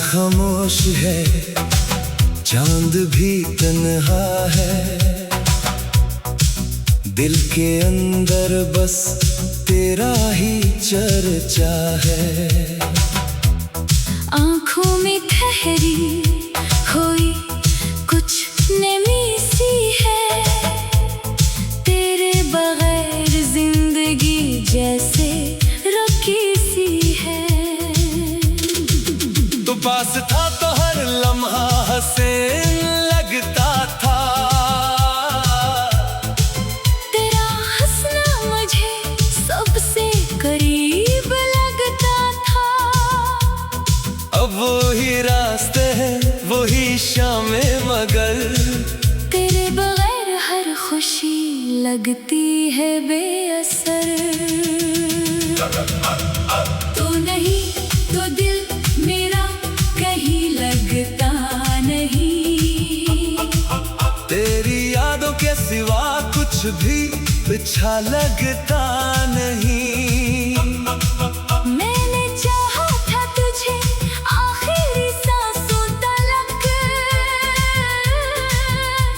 खामोश है, चांद भी तन्हा है, दिल के अंदर बस तेरा ही चर्चा है। आँखों में ठहरी हुई कुछ नमी सी है, तेरे बगैर जिंदगी जैसे रुकी सी है। तू पास था तो हर लम्हा हसीन लगता था, तेरा हंसना मुझे सबसे करीब लगता था। अब वही रास्ते हैं वही शामें, मगर तेरे बगैर हर खुशी लगती है बेअसर। तू नहीं तो दिल मेरा कहीं लगता नहीं, तेरी यादों के सिवा कुछ भी अच्छा लगता नहीं। मैंने चाहा था तुझे आखिरी सांसों तलक,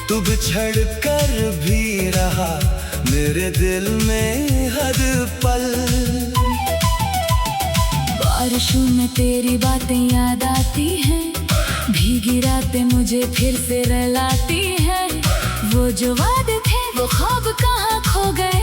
तू बिछड़ कर भी रहा मेरे दिल में हर पल। बारिशों में तेरी बातें याद आती हैं, भीगी रातें मुझे फिर से रुलाती हैं। वो जो वादे थे वो ख्वाब कहाँ खो गए,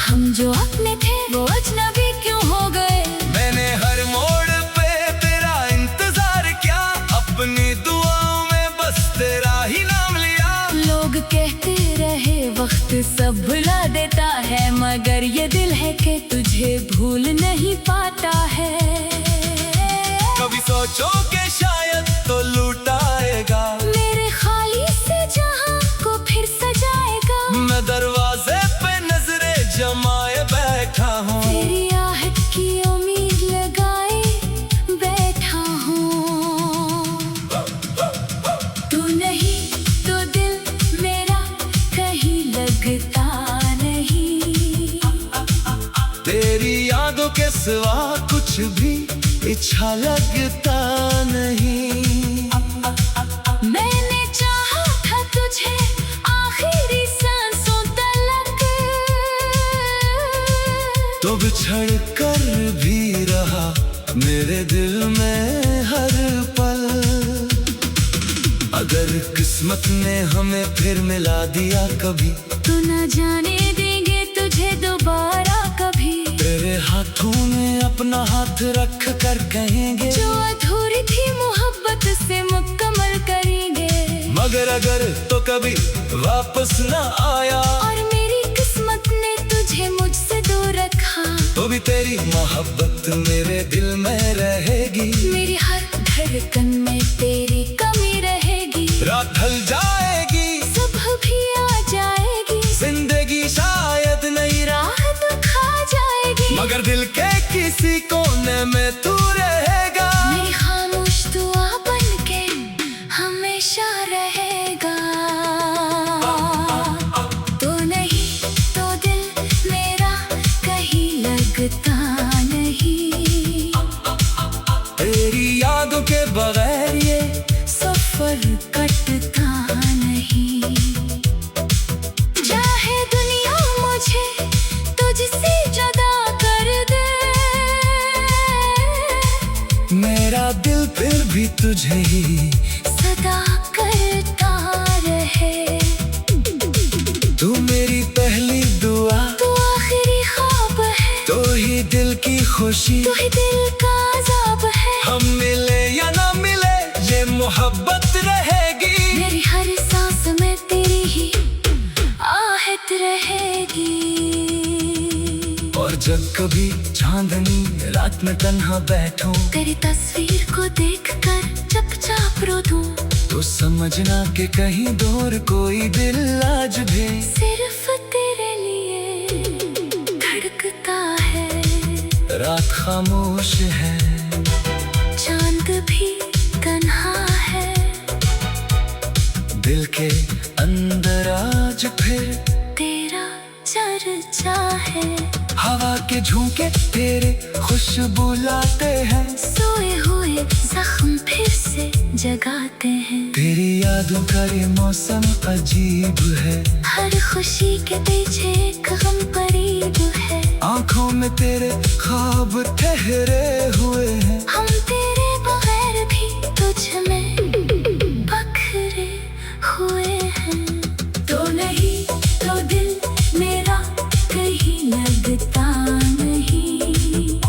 हम जो अपने थे वो अजनबी क्यों हो गए। मैंने हर मोड़ पे तेरा इंतजार किया, अपनी दुआओं में बस तेरा ही नाम लिया। लोग कहते रहे वक्त सब भुला देता है, मगर ये दिल है कि तुझे भूल नहीं पाता है। कभी सोचो कि शायद तो लुटाएगा, मेरे खाली से जहां को फिर सजाएगा। मैं दरवाजे पे नजरें जमाए बैठा हूँ, तेरी आहट की उम्मीद लगाए बैठा हूँ। तू नहीं तो दिल मेरा कहीं लगता नहीं, तेरी यादों के सिवा कुछ भी अच्छा लगता नहीं। मैंने चाहा था तुझे आखिरी सांसों तलक, तो बिछड़ कर भी रहा मेरे दिल में हर पल। अगर किस्मत ने हमें फिर मिला दिया कभी, तो न जाने देंगे तुझे दोबारा कभी। तेरे हाथों में अपना हाथ रख कर कहेंगे, जो अधूरी थी मोहब्बत से मुकम्मल करेंगे। मगर अगर तो कभी वापस न आया, और मेरी किस्मत ने तुझे मुझसे दूर रखा, तो भी तेरी मोहब्बत मेरे दिल में रहेगी। मेरी हर धड़कन में तेरी कमी रहेगी। रात ढल जाएगी, सुबह भी आ जाएगी, जिंदगी शायद नई राह दिखा जाएगी, मगर दिल के किसी कोने में तू रहेगा। मेरी खामोश दुआ बनके हमेशा रहेगा। तो नहीं तो दिल मेरा कहीं लगता नहीं, तेरी यादों के बगैर ये सफर कटता नहीं। चाहे दुनिया मुझे तुझसे जुदा कर दे, मेरा दिल फिर भी तुझे ही सदा करता रहे। तू मेरी पहली दुआ, तू आखिरी ख्वाब है, तो ही दिल की खुशी, तू ही दिल का अज़ाब है। हम मिले या ना मिले ये मोहब्बत रहेगी, मेरी हर सांस में तेरी ही आहट रहेगी। और जब कभी चांदनी रात में तन्हा बैठूं, तेरी तस्वीर को देखकर चुपचाप रो दूं, तो समझना कि कहीं दूर कोई दिल आज भी सिर्फ तेरे लिए धड़कता है। रात खामोश है, चांद भी तन्हा है, दिल के अंदर आज फिर तेरा चर्चा है। हवा के झोंके तेरे खुशबू लाते हैं, सोए हुए जख्म फिर से जगाते हैं। तेरी यादों का ये मौसम अजीब है, हर खुशी के पीछे एक गम करीब है। आंखों में तेरे ख्वाब ठहरे हुए हैं, हम तेरे बगैर भी तुझ में बखरे हुए हैं। तो नहीं तो दिल मेरा कहीं लगता नहीं,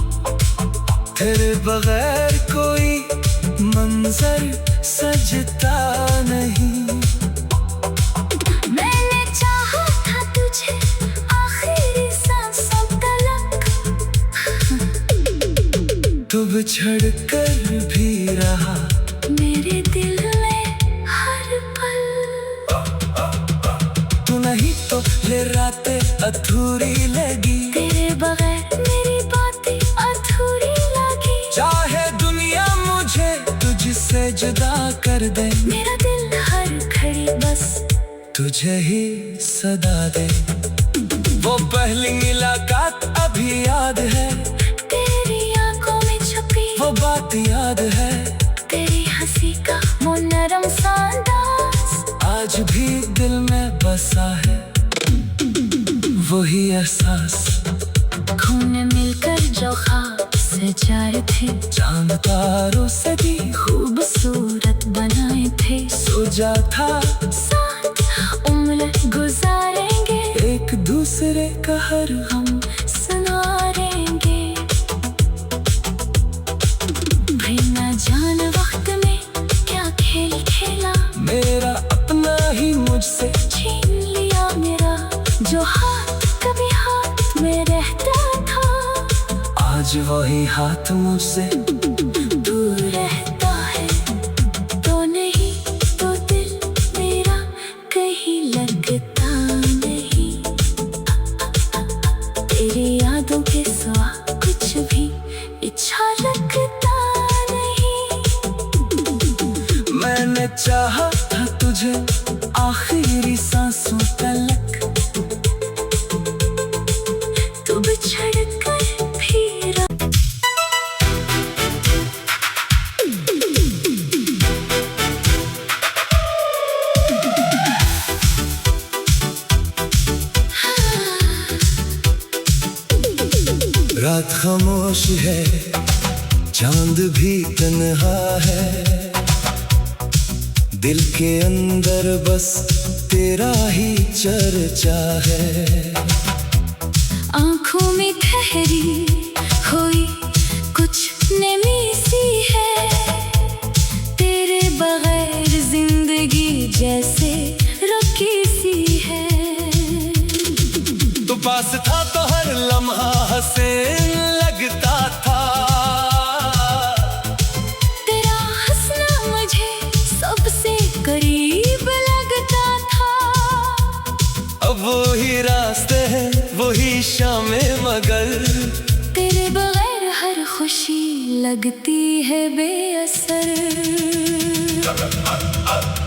तेरे बगैर कोई मंजर सजता नहीं। मैंने चाहा था तुझे आखिरी सांसों तलक, तू बिछड़ कर भी रहा मेरे दिल में हर पल। तू नहीं तो ये रातें अधूरी लगी, तेरे बगैर मेरी बातें अधूरी लगी। चाहे दुनिया मुझे तुझसे जुदा कर दे, मेरा दिल हर घड़ी बस तुझे ही सदा दे। वो पहली मुलाकात अभी याद है, तेरी आंखों में छुपी वो बात याद है, तेरी हंसी का वो नरम सा अंदाज आज भी दिल में बसा है वही एहसास। खून मिलकर जो ख्वाब सजाए थे, चांद तारों से भी खूबसूरत बनाए थे। सोचा था साथ उम्र गुजारेंगे, एक दूसरे का हर हम सुनारेंगे। भाई ना जान वक्त में क्या खेल खेला, मेरा अपना ही मुझसे छीन लिया मेरा जो हाथ कभी हाथ में रहता था। आज वही हाथ मुझसे दूर रहता है। तो नहीं तो दिल मेरा कहीं लगता नहीं, तेरी यादों के सिवा कुछ भी अच्छा लगता नहीं। मैंने चाहा था तुझे आखिरी सांसों तलक, तू बिछड़ कर भी रहा। रात खामोश है, चांद भी तन्हा है, दिल के अंदर बस तेरा ही चर्चा है। आंखों में ठहरी हुई कुछ नमी सी है, तेरे बगैर जिंदगी जैसे रुकी सी है। तू पास था तो हर लम्हा हसीन लगता था, तेरा हंसना मुझे सबसे करीब लगता था। अब वही रास्ते हैं वही शामें, मगर तेरे बगैर हर खुशी लगती है बेअसर।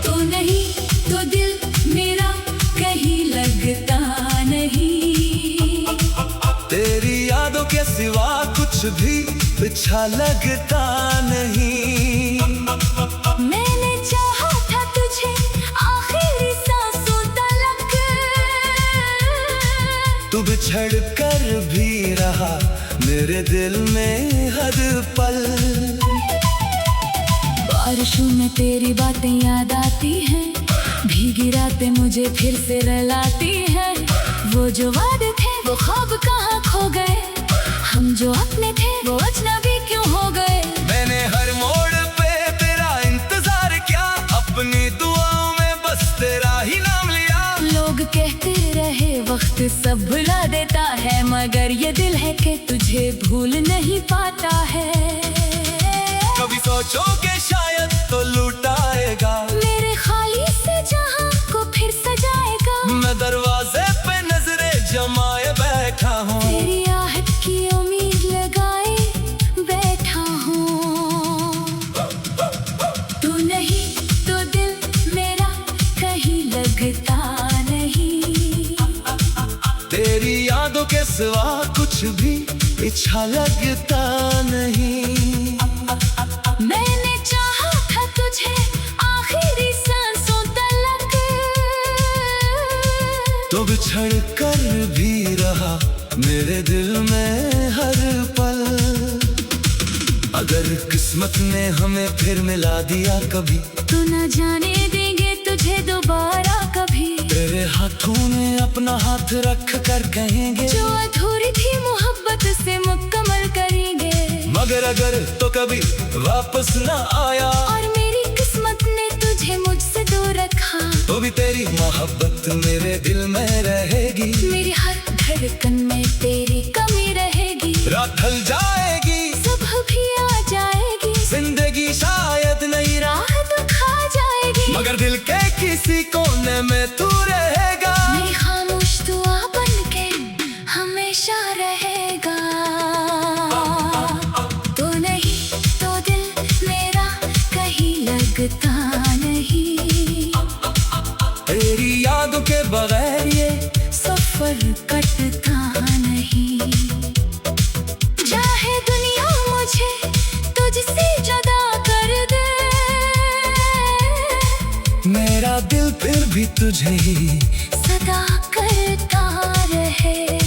तू नहीं तो दिल मेरा कहीं लगता नहीं, तेरी यादों के सिवा कुछ भी अच्छा लगता नहीं। मैंने चाहा था तुझे आखिरी सांसों तलक, तू बिछड़ कर भी रहा मेरे दिल में हर पल। बारिशों में तेरी बातें याद आती हैं, भीगी रातें मुझे फिर से रुलाती हैं। वो जो वादे थे वो ख्वाब कहाँ खो गए, हम जो अपने थे वो अजनबी क्यों हो गए। मैंने हर मोड़ पे तेरा इंतजार किया, अपनी दुआओं में बस तेरा ही नाम लिया। लोग कहते रहे वक्त सब भुला देता है, मगर ये दिल है कि तुझे भूल नहीं पाता है। कभी सोचोगे शायद तो लुटाएगा, मेरे खाली से जहां को फिर सजाएगा। मैं दरवाजे पे नजरें जमाए बैठा हूँ, तेरी आहट की उम्मीद लगाए बैठा हूँ। तू नहीं तो दिल मेरा कहीं लगता नहीं, तेरी यादों के सिवा कुछ भी अच्छा लगता नहीं। मैंने चाहा था तुझे आखिरी सांसों तलक, तो बिछड़ कर भी रहा मेरे दिल में हर पल। अगर किस्मत ने हमें फिर मिला दिया कभी, तो न जाने देंगे तुझे दोबारा कभी। तेरे हाथों में अपना हाथ रख कर कहेंगे, जो अधूरी थी मोहब्बत से मुकम्मल करेंगे। मगर अगर तो कभी वापस न आया, और मेरी किस्मत ने तुझे मुझसे दूर रखा, तो भी तेरी मोहब्बत मेरे दिल में रहेगी। मेरी हर धड़कन में तेरी कमी रहेगी। रात ढल जाएगी, सुबह भी आ जाएगी, जिंदगी शायद नई राह राह तो खा जाएगी, मगर दिल के किसी कोने में तू रहेगा। मेरी खामोश दुआ बनके हमेशा रहेगा। तो नहीं तो दिल मेरा कहीं लगता नहीं, तेरी यादों के बगैर ये सफर कटता नहीं। चाहे दुनिया मुझे तुझसे जुदा कर दे, मेरा दिल फिर भी तुझे ही सदा करता रहे।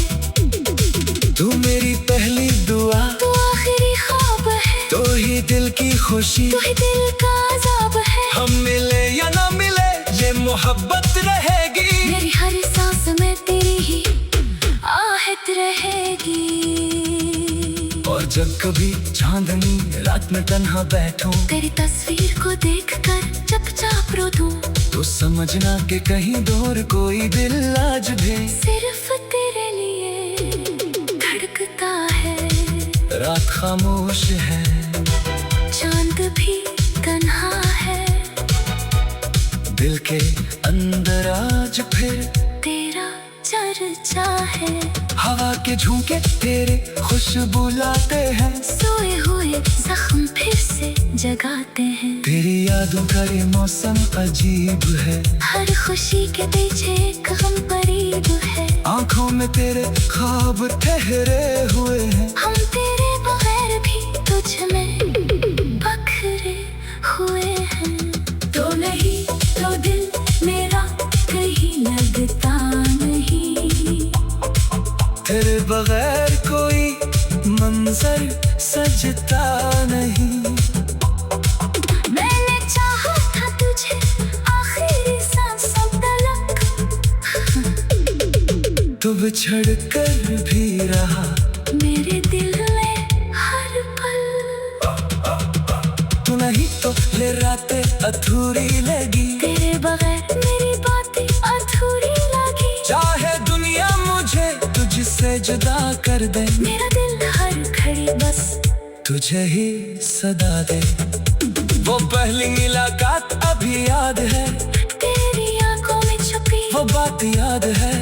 तू मेरी पहली दुआ, तू आखिरी ख्वाब है, तो ही दिल की खुशी, तू ही दिल का अज़ाब है। हम मिले या ना मिले ये मोहब्बत रहेगी। मेरी हर सांस में तेरी ही आहट रहेगी। और जब कभी चांदनी रात में तन्हा बैठूं, तेरी तस्वीर को देखकर चुपचाप रो दूं, तो समझना कि कहीं दूर कोई दिल आज भी सिर्फ तेरे लिए धड़कता है। रात खामोश है, चांद भी तन्हा है, दिल के अंदर आज फिर तेरा चर्चा है। हवा के झोंके तेरे खुशबू लाते हैं, सोए हुए जख्म फिर से जगाते हैं। तेरी यादों का ये मौसम अजीब है, हर खुशी के पीछे एक गम करीब है। आंखों में तेरे ख्वाब ठहरे हुए हैं, हम तेरे बगैर भी तुझ में बखरे हुए हैं। तो नहीं तो दिल मेरा कहीं लगता नहीं, तेरे बगैर कोई मंजर सजता नहीं। मैंने चाहा था तुझे आखिरी सांसों तलक, तो बिछड़ कर भी रहा मेरे दिल में हर पल। तू नहीं तो ये रातें अधूरी लगी, तेरे बगैर मेरी बातें अधूरी लगी। चाहे दुनिया मुझे तुझसे जुदा कर दे, मेरा दिल हर घड़ी बस तुझे ही सदा दे। वो पहली मुलाकात अभी याद है, तेरी आंखों में छुपी वो बात याद है,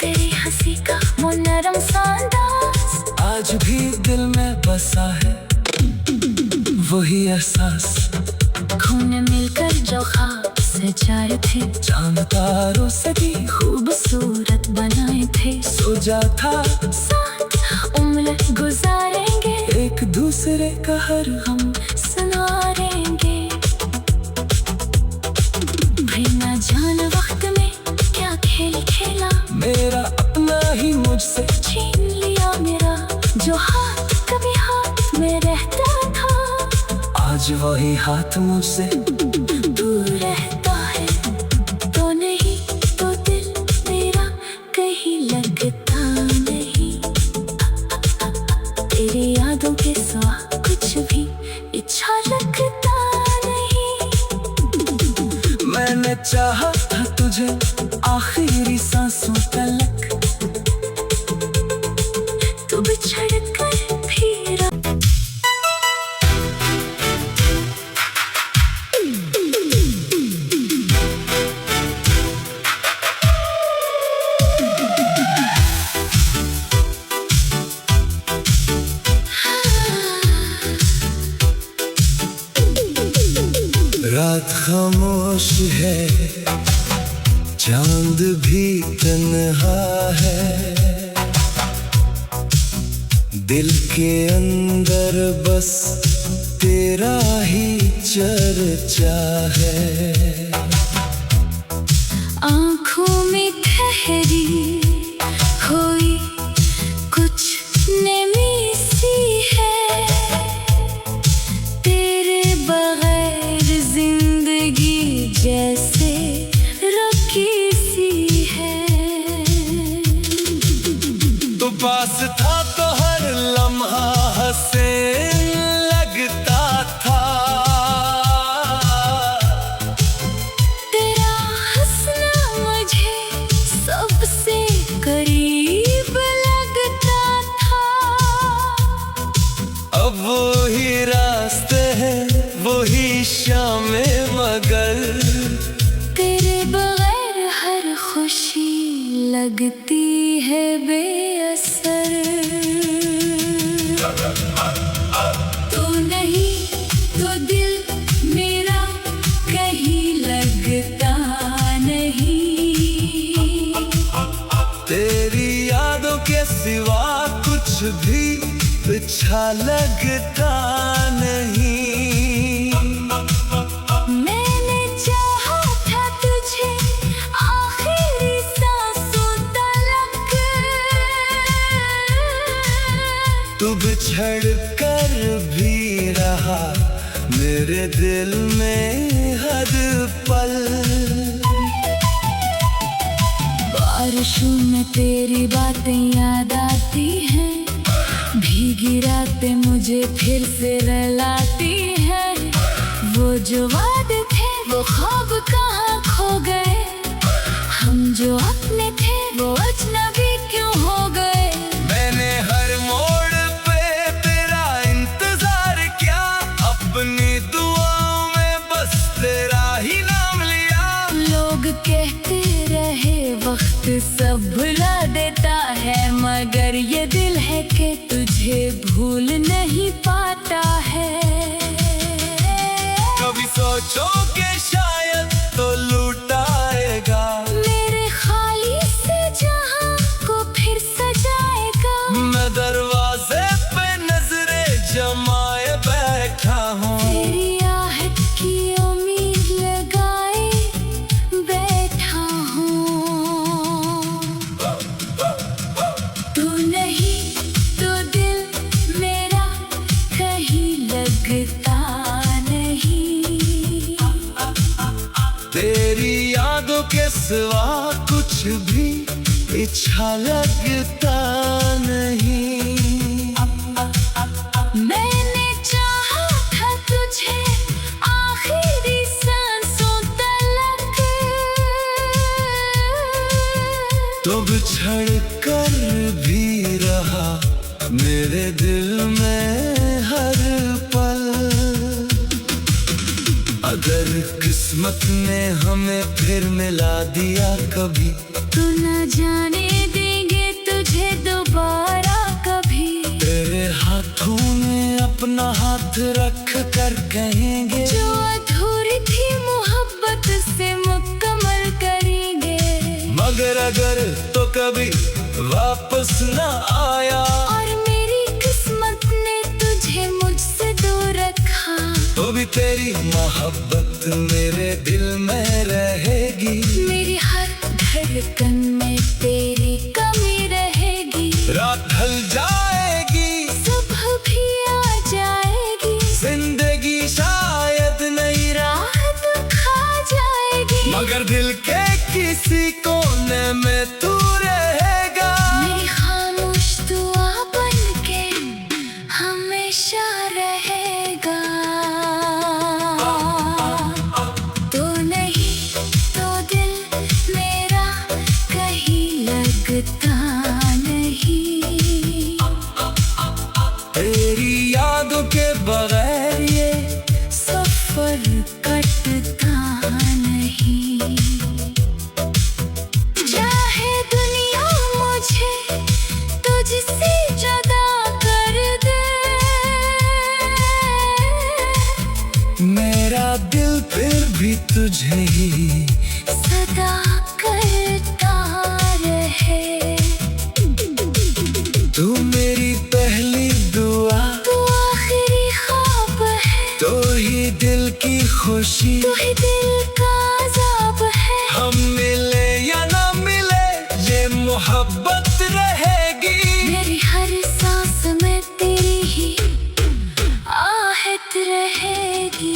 तेरी हंसी का वो नरम सा अंदाज आज भी दिल में बसा है। वही एहसास खून मिलकर जो ख्वाब सजाए थे, चांद तारों से भी खूबसूरत बनाए थे। सोचा था साथ उम्र गुजारेंगे, एक दूसरे का हर हम सुनारेंगे। भाई ना जान वक्त में क्या खेल खेला, मेरा अपना ही मुझसे छीन लिया मेरा जो हाथ कभी हाथ में रहता था। आज वही हाथ मुझसे दूर रहता है, तो नहीं तो दिल मेरा कहीं लगता नहीं। तेरी यादों के सिवा कुछ भी अच्छा लगता नहीं। मैंने चाहा था तुझे आखिरी सांसों तलक, तू बिछड़ कर फिर रात खामोश है, चांद भी तन्हा है, दिल के अंदर बस तेरा ही चर्चा है। आँखों में ठहरी कोई कुछ नमी सी है, तेरे बगैर जिंदगी जैसे रुकी सी है। तो पास था तो हर लम्हा हंसे लगता था, तेरा हंसना मुझे सबसे करीब लगता था। अब वही रास्ते हैं वही शामें, मगर तेरे बगैर हर खुशी लगती है बेअसर। तू नहीं तो दिल मेरा कहीं लगता नहीं। तेरी यादों के सिवा कुछ भी अच्छा लगता नहीं। मैंने चाहा था तुझे आखिरी सांसों तलक, तू बिछड़ कर भी रहा मेरे दिल में हर पल। बारिशों में तेरी बातें याद आती हैं, भीगी रातें मुझे फिर से रुलाती हैं। वो जो वादे थे वो ख्वाब कहाँ खो गए, हम जो अपने थे वो अजनबी क्यों हो गए। मैंने हर मोड़ पे तेरा इंतजार किया, अपनी दुआओं में बस तेरा ही नाम लिया। लोग कहते रहे वक्त सब भुला देता है, मगर ये दिल है कि तुझे भूल नहीं पाता है। कभी सोचो कि शायद तो लुटाएगा, मेरे खाली से जहां को फिर सजाएगा। मैं दरवाजे पे नजरें जमाए बैठा हूँ, तेरी आहट की उम्मीद लगाए बैठा हूँ। तू नहीं तो दिल मेरा कहीं लगता नहीं। तेरी यादों के सिवा कुछ भी अच्छा लगता नहीं। मैंने चाहा था तुझे आखिरी सांसों तलक, तो बिछड़ कर भी रहा मेरे दिल में हर पल। अगर किस्मत ने हमें फिर मिला दिया कभी, तू न जाने देंगे तुझे दोबारा कभी। तेरे हाथों में अपना हाथ रख कर कहेंगे, जो अधूरी थी मोहब्बत से मुकम्मल करेंगे। मगर अगर तो कभी वापस न आया, और मेरी किस्मत ने तुझे मुझसे दूर रखा, तो भी तेरी मोहब्बत मेरे दिल में रहेगी। मेरी हर धड़कन में तेरी कमी रहेगी। रात ढल जाएगी, सुबह भी आ जाएगी, जिंदगी शायद नई राह दिखा जाएगी, मगर दिल के किसी कोने में तू रहेगा। मेरी खामोश दुआ बनके हमेशा रहेगा। तो नहीं तो दिल मेरा कहीं लगता नहीं। तेरी यादों के बगैर ये सफर कटता नहीं। चाहे दुनिया मुझे तुझसे जुदा कर दे, मेरा दिल फिर भी तुझे ही सदा करता रहे। तू मेरी पहली खुशी, तू ही दिल का अज़ाब है। हम मिले या ना मिले ये मोहब्बत रहेगी। मेरी हर सांस में तेरी ही आहट रहेगी।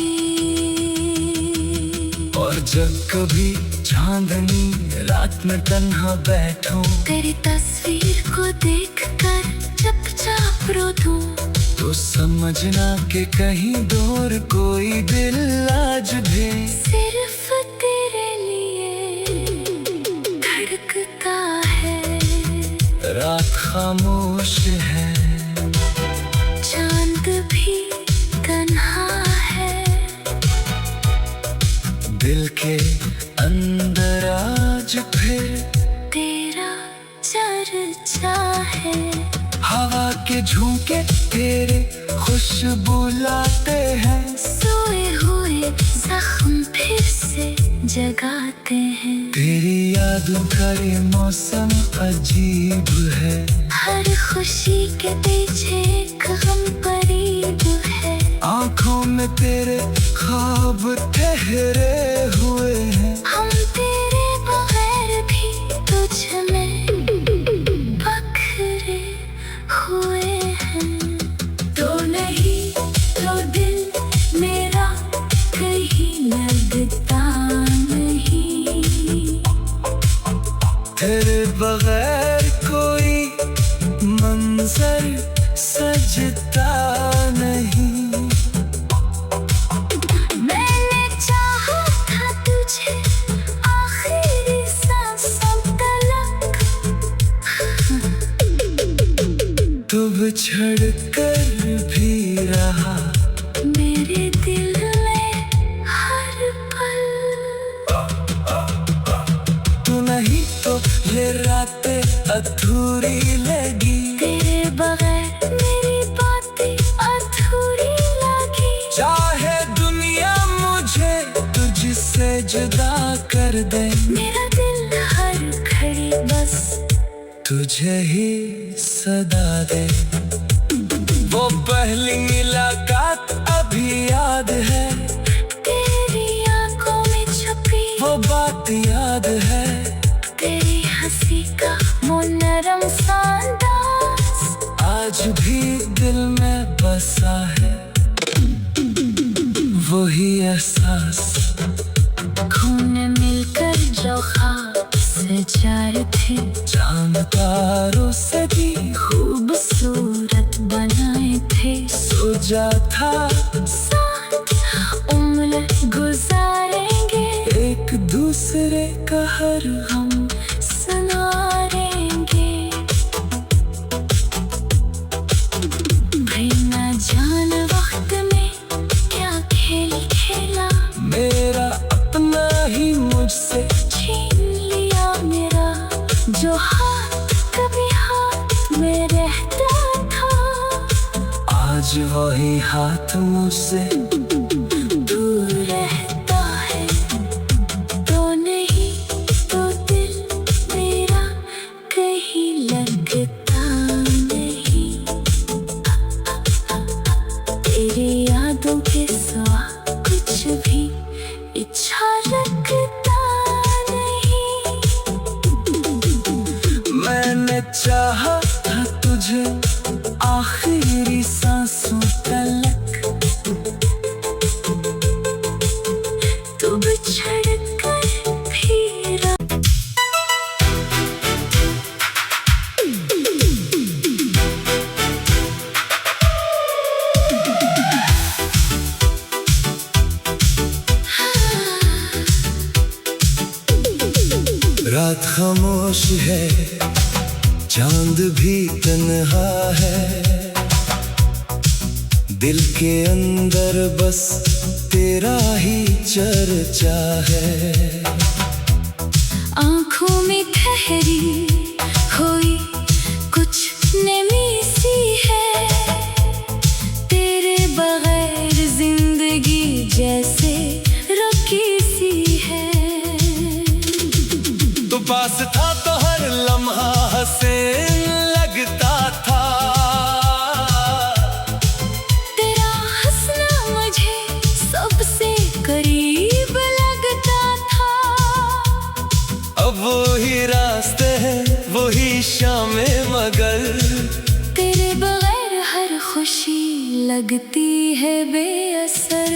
और जब कभी चांदनी रात में तन्हा बैठूं, तेरी तस्वीर को देखकर चुपचाप रो दूं, तो समझना कि कहीं दूर कोई दिल आज भी सिर्फ तेरे लिए धड़कता है। रात खामोश है, चांद भी तन्हा है, दिल के अंदर आज फिर तेरा चर्चा है। हवा के झोंके तेरे खुशबू लाते हैं, सोए हुए जख्म फिर से जगाते हैं। तेरी यादों का ये मौसम अजीब है, हर खुशी के पीछे एक गम करीब है। आंखों में तेरे ख्वाब ठहरे हुए हैं, हम तेरे बगैर भी तुझ में बखरे हुए हैं। तो नहीं तो दिल मेरा कहीं लगता नहीं, तेरे बगैर कोई मंजर सजता नहीं। मैंने चाहा था तुझे आखिरी सांसों तलक, तू बिछड़ कर भी रहा मेरे दिल में हर पल। तू नहीं तो ये रातें अधूरी लगी, तेरे बगैर मेरी बातें अधूरी लगी। चाहे दुनिया मुझे तुझसे जुदा कर दे, मेरा दिल हर घड़ी बस तुझे ही सदा दे। वो पहली मुलाकात अभी याद है, तेरी आंखों में छुपी वो बात याद है, तेरी हंसी का वो नरम सा अंदाज आज भी दिल में बसा है। वही एहसास खून मिलकर जो ख्वाब सजार थे, चांद तारों से भी खूबसूरत बनाए थे। सो जा था, साथ उम्र गुजारेंगे, एक दूसरे का हर हम सुनारेंगे। भाई ना जान वक्त में क्या खेल खेला, मेरा अपना ही मुझसे छीन लिया मेरा जो हाथ कभी हाथ में रहता था। आज वही हाथ मुझसे दूर रहता है। तो नहीं तो दिल मेरा कहीं लगता नहीं, तेरी यादों के सिवा कुछ भी इच्छा रखता नहीं। मैंने चाहा था तुझे आखिरी सांसों तलक, तू बिछड़ कर भी रहा। रात खामोश है, चांद भी तन्हा है, दिल के अंदर बस तेरा ही चर्चा है। आँखों में ठहरी हुई कुछ नमी सी है, तेरे बगैर जिंदगी जैसे रुकी सी है। तू पास था तो हर लम्हा हसीन लगता था, तेरा हंसना मुझे सबसे करीब लगती है बेअसर।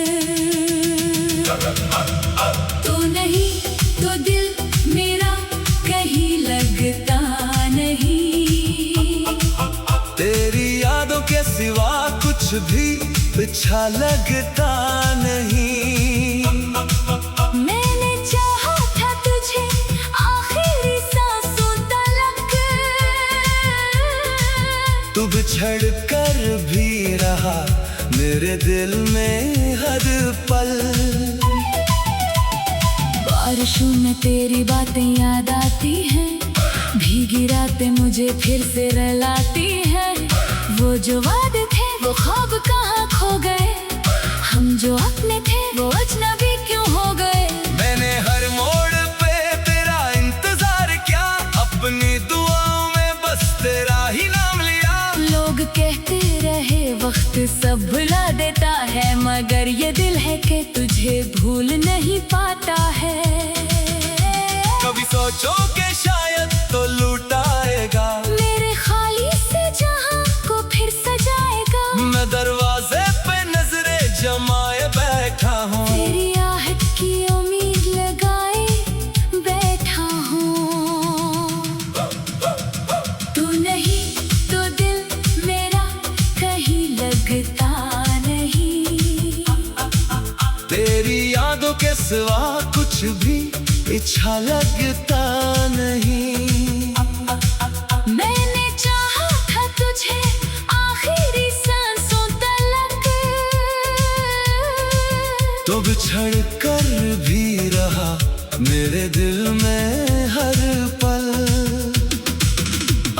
तू नहीं तो दिल मेरा कहीं लगता नहीं। तेरी यादों के सिवा कुछ भी अच्छा लगता नहीं। मैंने चाहा था तुझे आखिरी सांसों तलक, तू बिछड़ कर भी रहा मेरे दिल में हर पल। बारिशों में तेरी बातें याद आती हैं, भीगी रातें मुझे फिर से रुलाती हैं। वो जो वादे थे वो ख्वाब कहाँ खो गए, हम जो अपने थे वो अजनबी क्यों हो गए। मैंने हर मोड़ पे तेरा इंतजार किया, अपनी दुआओं में बस तेरा ही नाम लिया। लोग कहते रहे वक्त सब भुला देता है, मगर ये दिल है कि तुझे भूल नहीं पाता है। कभी सोचो कि शायद तो लुटाएगा, मेरे खाली से जहां को फिर सजाएगा। मैं दरवाजे पे नजरें जमाए बैठा हूँ, तेरी आहट की उम्मीद लगाए बैठा हूँ। तू नहीं तो दिल मेरा कहीं लगता नहीं। तेरी यादों के सिवा कुछ भी अच्छा लगता नहीं। मैंने चाहा था तुझे आखिरी सांसों तलक, तो बिछड़ कर भी रहा मेरे दिल में हर पल।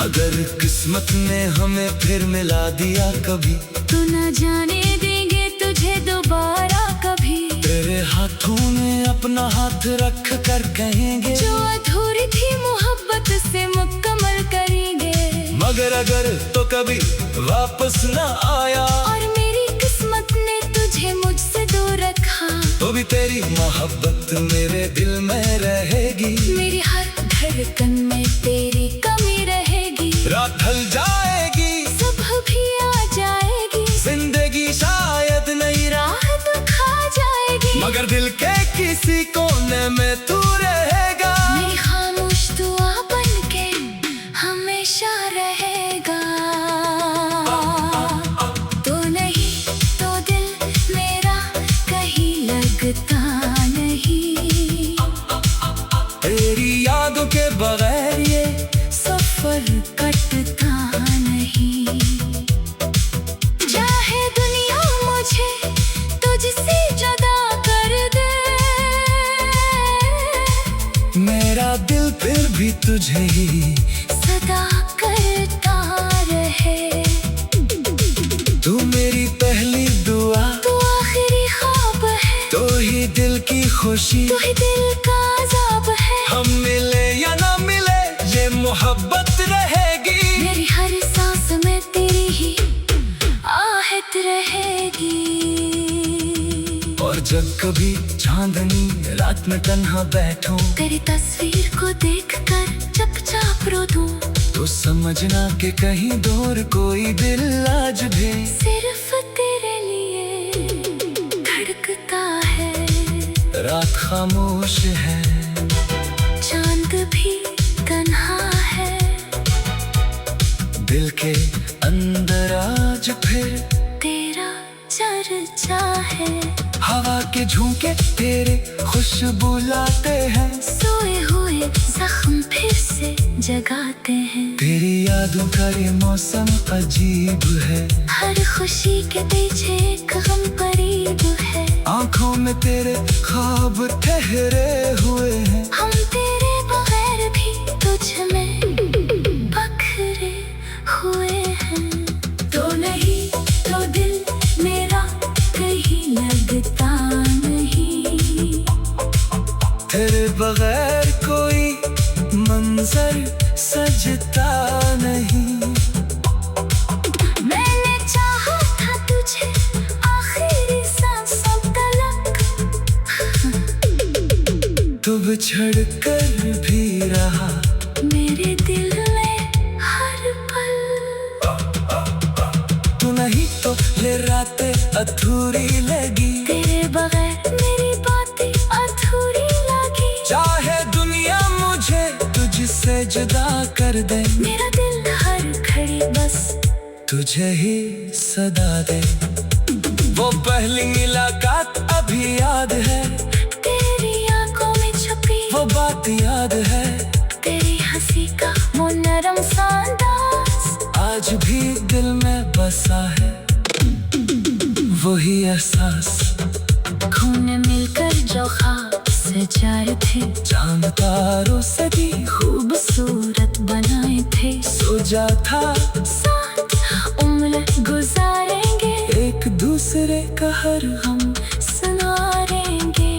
अगर किस्मत ने हमें फिर मिला दिया कभी, तो न जाने देंगे तुझे दोबारा कभी। तेरे हाथों में अपना हाथ रख कर कहेंगे, जो अधूरी थी मोहब्बत से मुकम्मल करेंगे। मगर अगर तो कभी वापस न आया, और मेरी किस्मत ने तुझे मुझसे दूर रखा, तो भी तेरी मोहब्बत मेरे दिल में रहेगी। मेरी हर धड़कन में तेरी कमी रहेगी। रात ढल जाएगी, सुबह भी आ जाएगी, जिंदगी शायद नई राह तो खा जाएगी, मगर दिल के किसी कोने में तू रहेगा। मेरी खामोश दुआ बनके हमेशा रहेगा। तो नहीं तो दिल मेरा कहीं लगता नहीं। तेरी यादों के बगैर ये सफर कटता नहीं। चाहे दुनिया मुझे तुझसे जुदा कर दे, मेरा दिल फिर भी तुझे ही सदा करता रहे। तू मेरी पहली दुआ, तू आखिरी ख्वाब है, तो ही दिल की खुशी। तू ही दिल का अज़ाब है। हम मिले या ना मिले ये मोहब्बत रहेगी, मेरी हर सांस में तेरी ही आहट रहेगी। और जब कभी चांदनी रात में तन्हा बैठूं, तेरी तस्वीर को देखकर चुपचाप रो दूं, तो समझना कि कहीं दूर कोई दिल आज भी सिर्फ तेरे लिए धड़कता है। रात खामोश है, चांद भी तन्हा है, दिल के अंदर आज फिर तेरा चर्चा है। हवा के झोंके तेरे खुशबू लाते हैं, सोए हुए जख्म फिर से जगाते हैं। तेरी यादों का ये मौसम अजीब है, हर खुशी के पीछे एक गम करीब है। आंखों में तेरे ख्वाब ठहरे हुए हैं, हम तेरे बगैर भी तुझ में बखरे हुए हैं। तो नहीं तो दिल मेरा कहीं लगता नहीं। तेरे बगैर कोई मंजर सजता नहीं। मैंने चाहा था तुझे आखिरी सांसों तलक, तू बिछड़ कर भी रहा मेरे दिल में हर पल। तू नहीं तो ये रात अधूरी लगी। तेरे बगैर मेरी बातें अधूरी लगी। चाहे दुनिया मुझे तुझसे जुदा कर दे, मेरा दिल हर घड़ी बस तुझे ही सदा दे। वो पहली मुलाकात अभी याद है, तेरी आंखों में छुपी वो बात याद है। तेरी हंसी का वो नरम सा अंदाज आज भी दिल में बसा है वही एहसास। खून मिलकर जो ख्वाब सजाए थे, चांद तारों से भी खूबसूरत बनाए थे। सोचा था साथ उम्र गुजारेंगे, एक दूसरे का हर हम सुनारेंगे।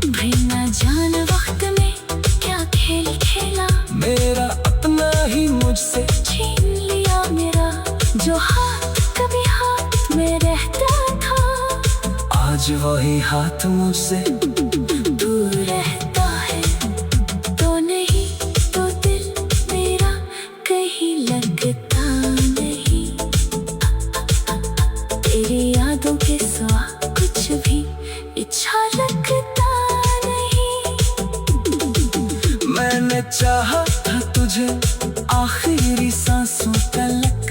भाई ना जान वक्त में क्या खेल खेला, मेरा अपना ही मुझसे छीन लिया मेरा जो हाथ कभी हाथ में रहता था। आज वही हाथ मुझसे दूर रहता है, तो नहीं तो दिल मेरा कहीं लगता नहीं। तेरी यादों के सिवा कुछ भी अच्छा लगता नहीं। मैंने चाहा था तुझे आखिरी सांसों तलक,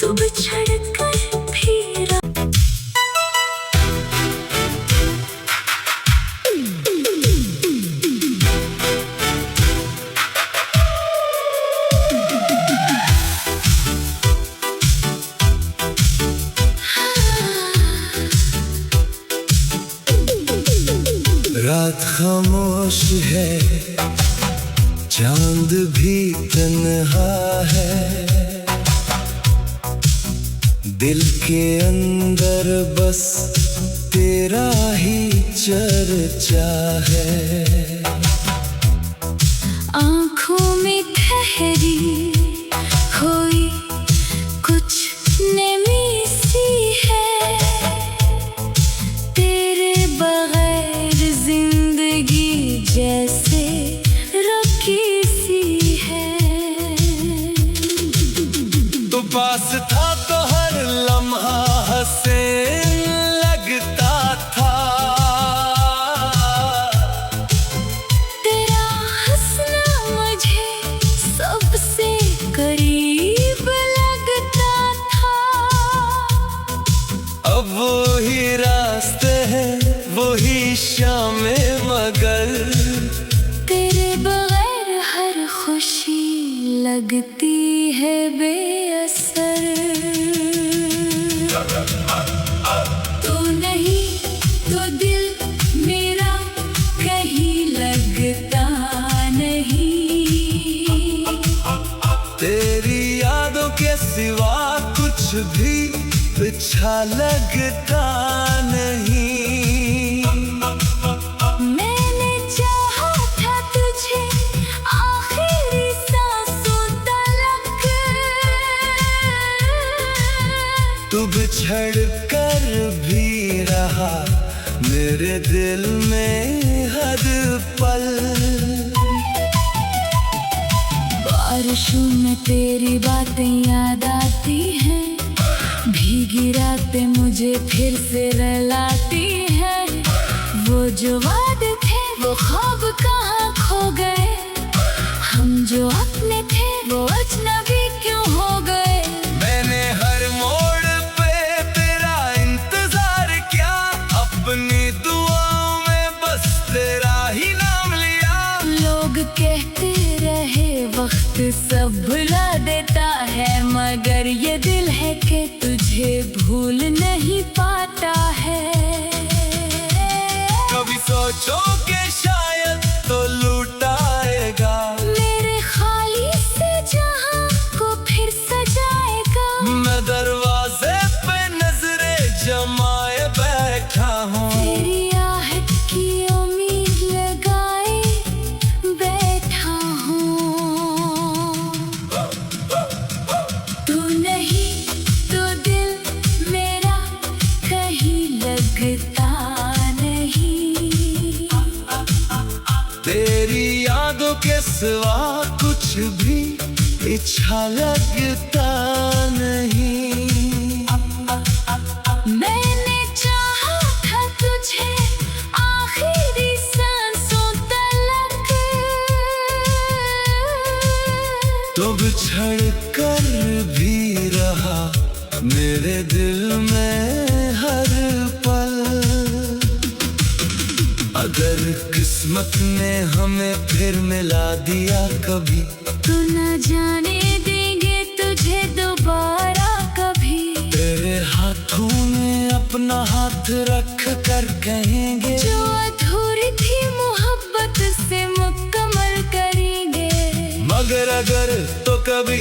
तू बिछड़ कर फिर रात खामोश है, चांद भी तन्हा है। दिल के अंदर बस तेरा ही चर्चा है। आँखों में ठहरी हुई कुछ नमी सी है। तेरे बगैर जिंदगी जैसे रुकी सी है। तो पास था तो हर लम्हा हंसे लगता था। तेरा हंसना मुझे सबसे करीब लगता था। अब वही रास्ते हैं वही शामें, मगर तेरे बगैर हर खुशी लगती है बेअसर। तू नहीं तो दिल मेरा कहीं लगता नहीं। तेरी यादों के सिवा कुछ भी अच्छा लगता नहीं। मैंने चाहा था तुझे आखिरी सांसों तलक, तू बिछड़ कर भी रहा मेरे दिल में हर पल। बारिशों में तेरी बातें याद आती हैं, भीगी रातें मुझे फिर से रुलाती हैं। वो जो वादे थे वो ख्वाब कहाँ खो गए, हम जो अपने थे वो अजनबी क्यों हो गए। मैंने हर मोड़ पे तेरा इंतजार किया, अपनी दुआओं में बस तेरा ही नाम लिया। लोग कहते रहे वक्त सब भुला देता है, मगर ये दिल है कि तुझे भूल नहीं पाता है। कभी सोचो कि शायद तो लुटाएगा, मेरे खाली से जहां को फिर सजाएगा। मैं दरवाजे पे नजरे जमाए बैठा हूँ। तेरी आहट की उम्मीद लगाए बैठा हूँ। तू नहीं तो दिल मेरा कहीं लगता नहीं। सिवा कुछ भी अच्छा लगता नहीं। मैंने चाहा था तुझे आखिरी सांसों तलक, तो बिछड़ कर भी रहा मेरे दिल में हर पल। अगर किस्मत ने हमें फिर मिला दिया कभी, तू न जाने देंगे तुझे दोबारा कभी। तेरे हाथों में अपना हाथ रख कर कहेंगे, जो अधूरी थी मोहब्बत से मुकम्मल करेंगे। मगर अगर तो कभी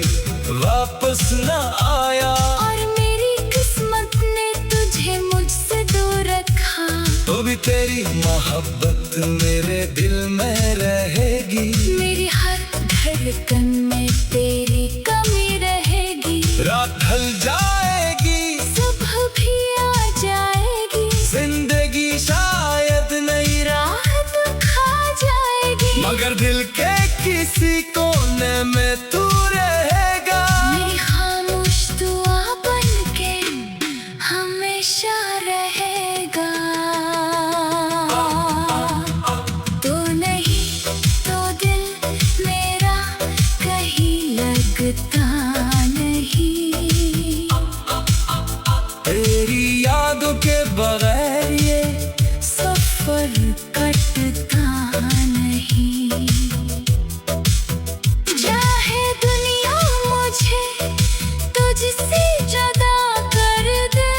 वापस न आया, और मेरी किस्मत ने तुझे मुझसे दूर रखा, तो भी तेरी मोहब्बत मेरे दिल में रहेगी। मेरी हर धड़कन में तेरी कमी रहेगी। रात ढल जाएगी, सुबह भी आ जाएगी, जिंदगी शायद नई राह दिखा जाएगी, मगर दिल के किसी कोने में तू रहेगा। मेरी खामोश दुआ बनके हमेशा रहेगा। तो नहीं तो दिल मेरा कहीं लगता नहीं। तेरी यादों के बगैर ये सफर कटता नहीं। चाहे दुनिया मुझे तुझसे जुदा कर दे,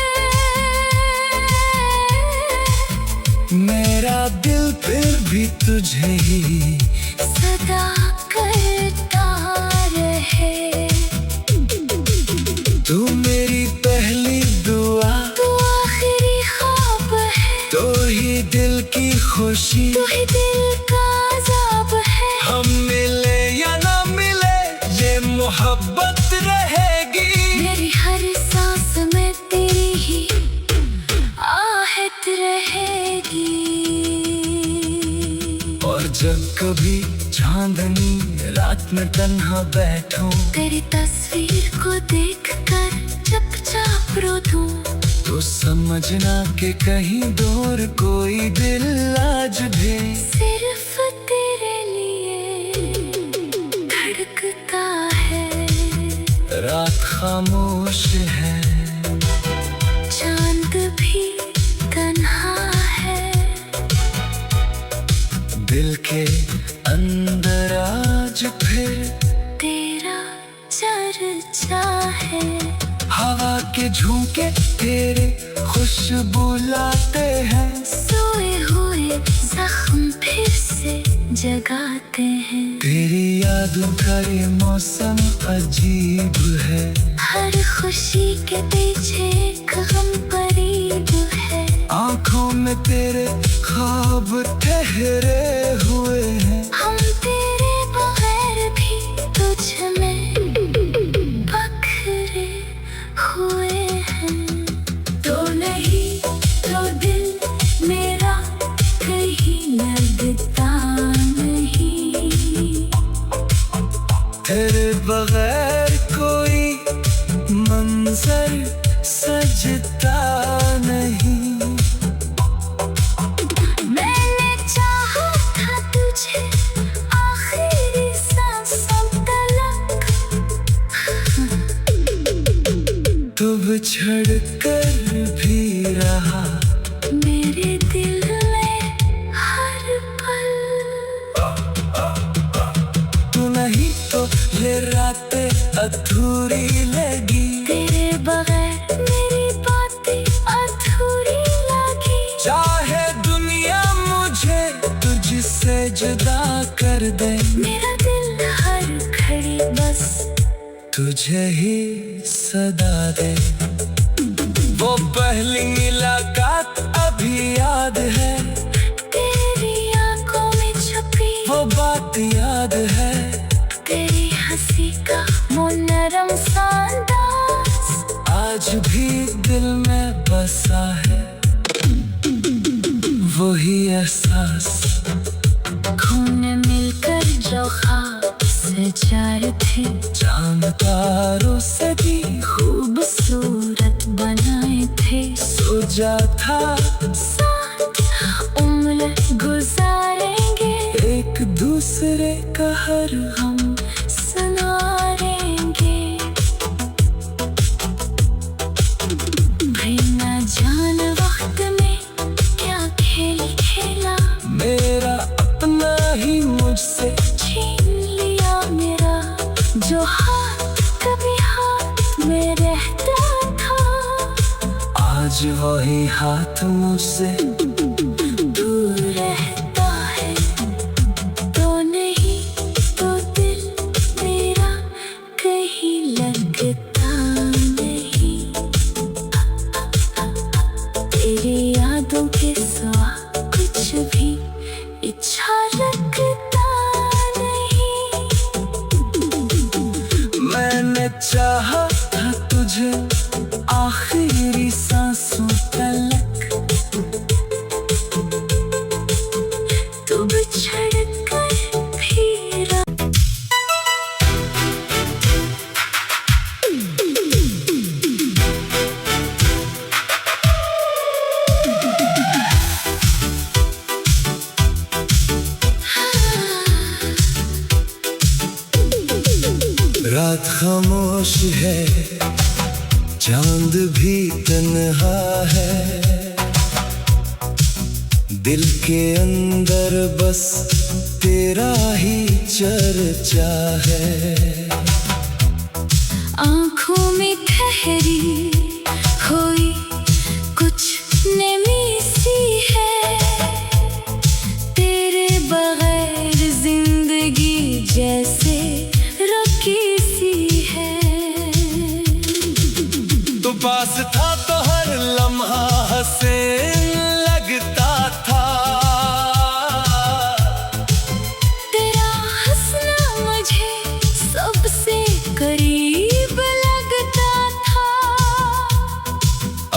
मेरा दिल फिर भी तुझे ही सदा करता रहे। तू मेरी पहली दुआ, तू आखिरी ख्वाब है, तो ही दिल की खुशी। तू ही दिल का अज़ाब है। हम मिले या ना मिले ये मोहब्बत रहेगी। मेरी हर सांस में तेरी ही आहट रहेगी। और जब कभी चांदनी रात में तन्हा बैठूं, तेरी तस्वीर को देखकर चुपचाप रो दूं, तो समझना कि कहीं दूर कोई दिल आज भी सिर्फ तेरे लिए धड़कता है। रात खामोश है, चांद भी तन्हा है, दिल के अंदर आज फिर तेरा चर्चा है। हवा के झोंके तेरे खुशबू लाते हैं, सोए हुए जख्म फिर से जगाते हैं। तेरी यादों का ये मौसम अजीब है, हर खुशी के पीछे एक गम करीब है। आंखों में तेरे ख्वाब ठहरे हुए हैं, हम तेरे बगैर भी तुझ में बखरे हुए हैं। तो नहीं तो दिल मेरा कहीं लगता नहीं। तेरे बगैर कोई मंजर सजता नहीं। मैंने चाहा था तुझे आखिरी सांसों तलक, तो बिछड़ कर भी रहा मेरे दिल में हर पल। तू नहीं तो ये रातें अधूरी लगी, तेरे बगैर मेरी बातें अधूरी लगी। चाहे दुनिया मुझे तुझसे जुदा कर दे, मेरा दिल हर घड़ी बस तुझे ही सदा दे। वो पहली मुलाकात अभी याद है, तेरी आंखों में छुपी वो बात याद है, तेरी हंसी का वो नरम सा अंदाज आज भी दिल में बसा है। वही एहसास खून मिलकर जो ख्वाब से चार थे, चांद तारों से भी खूबसूरत बनाए थे। सोचा था साथ उम्र गुजारेंगे, एक दूसरे का हर हम संवारेंगे। बिना जान वक्त में क्या खेल खेला, मेरा अपना ही मुझसे छीन लिया मेरा। जो हाथ कभी हाथ में रहता था, आज वही हाथ मुझसे दूर रहता है। तो नहीं तो दिल मेरा कहीं लगता नहीं, तेरी यादों के सिवा कुछ भी अच्छा लगता नहीं। मैंने चाहा था तुझे आखिरी सांसों तलक, तू बिछड़ कर फिर रात खामोश है, चांद भी तन्हा है, दिल के अंदर बस तेरा ही चर्चा है। आँखों में ठहरी हुई कुछ नमी सी है, तेरे बगैर जिंदगी जैसे रुकी सी है। तू पास था तो हर लम्हा हसीन लगता था, तेरा हंसना मुझे सबसे करीब लगता था।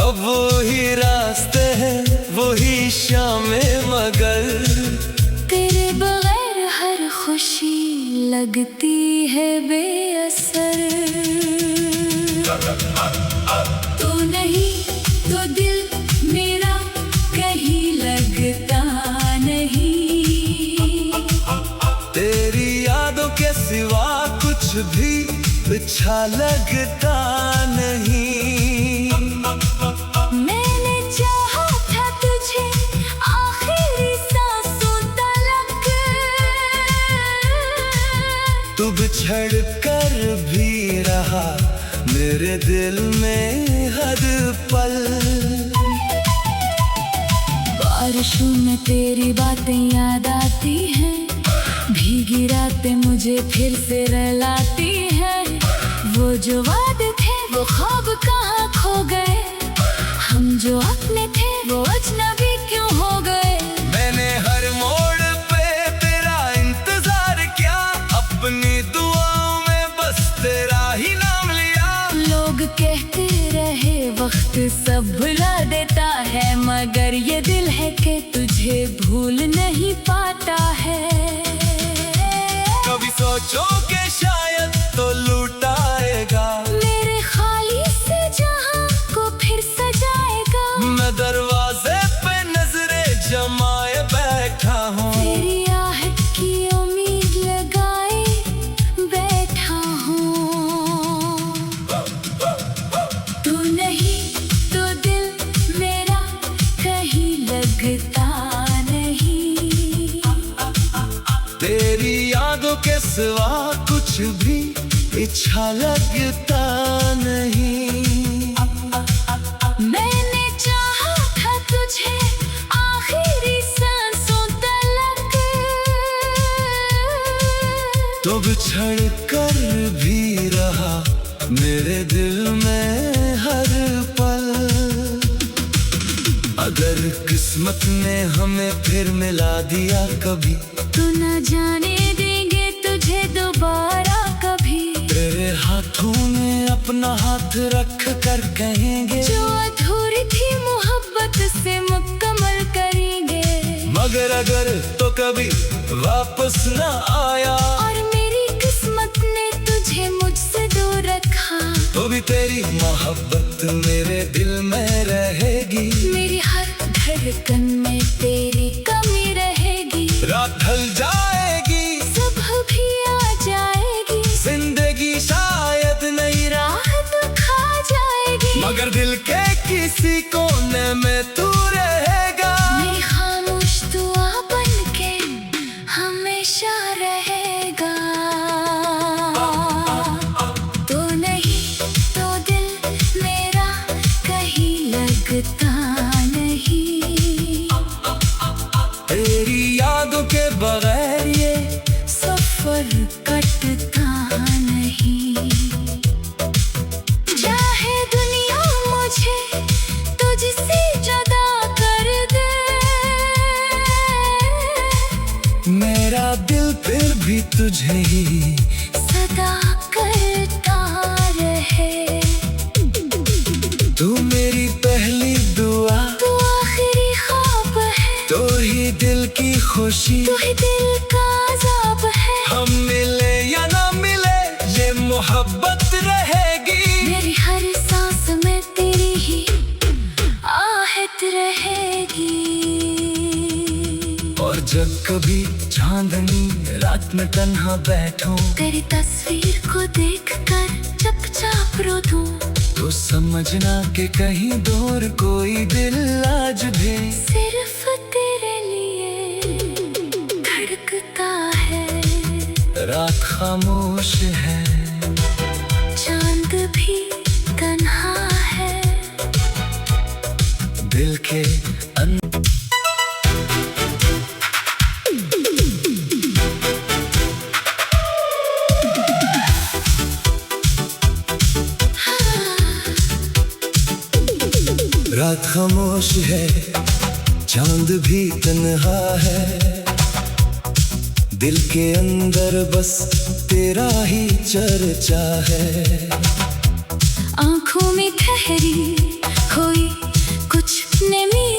अब वही रास्ते हैं वही शामें, मगर तेरे बगैर हर खुशी लगती है बेअसर। तू नहीं तो दिल मेरा कहीं लगता नहीं, तेरी यादों के सिवा कुछ भी अच्छा लगता नहीं। मैंने चाहा था तुझे आखिरी सांसों तलक, तू बिछड़ कर भी रहा मेरे दिल में हर पल। बारिशों में तेरी बातें याद आती हैं, भीगी रातें मुझे फिर से रुलाती हैं। वो जो वादे थे वो ख्वाब कहाँ खो गए, हम जो अपने थे वो अजनबी क्यों हो गए। मैंने हर मोड़ पे तेरा इंतजार किया, अपनी दुआओं में बस तेरा ही नाम लिया। लोग कहते रहे वक्त सब भुला देता है, मगर ये दिल है कि तुझे भूल नहीं पाता है। कभी सोचो कि शायद तो लुटाएगा, मेरे खाली से जहां को फिर सजाएगा। मैं दरवाजे पे नजरें जमाए बैठा हूँ, तेरी आहट की उम्मीद लगाए बैठा हूँ। तू नहीं तो दिल मेरा कहीं लगता नहीं, तेरी यादों के सिवा कुछ भी अच्छा लगता नहीं। मैंने चाहा था तुझे आखिरी सांसों तलक, तो बिछड़ कर भी रहा मेरे दिल में हर पल। अगर किस्मत ने हमें फिर मिला दिया कभी, तू न जाने देंगे तुझे दोबारा कभी। तेरे हाथों में अपना हाथ रख कर कहेंगे, जो अधूरी थी मोहब्बत से मुकम्मल करेंगे। मगर अगर तो कभी वापस न आया, और मेरी किस्मत ने तुझे मुझसे दूर रखा। तो भी तेरी मोहब्बत मेरे दिल में रहेगी, मेरी हर धड़कन में तेरी कमी रहेगी। रात ढल जाएगी, सुबह भी आ जाएगी, जिंदगी शायद नई राह तो खा जाएगी, मगर दिल के किसी कोने में तू रहेगा। मेरी खामोश दुआ बनके हमेशा रहेगा। तो नहीं तो दिल मेरा कहीं लगता नहीं, तेरी यादों के बगैर ये सफर कटता नहीं। चाहे दुनिया मुझे तुझसे जुदा कर दे, मेरा दिल फिर भी तुझे ही सदा करता रहे। तू मेरी पहली दुआ, तू आखिरी ख्वाब है, तो ही दिल की खुशी, तू ही दिल का अज़ाब है। हम मिले या ना मिले ये मोहब्बत रहेगी, मेरी हर सांस में तेरी ही आहट रहेगी। और जब कभी चांदनी रात में तन्हा बैठूं, तेरी तस्वीर को देखकर चुपचाप रो दूं, तो समझना कि कहीं दूर कोई दिल आज भी सिर्फ तेरे लिए धड़कता है। रात खामोश है, चांद भी तन्हा है, दिल के अंदर रात खामोश है, चांद भी तन्हा है, दिल के अंदर बस तेरा ही चर्चा है। आंखों में ठहरी हुई कुछ नमी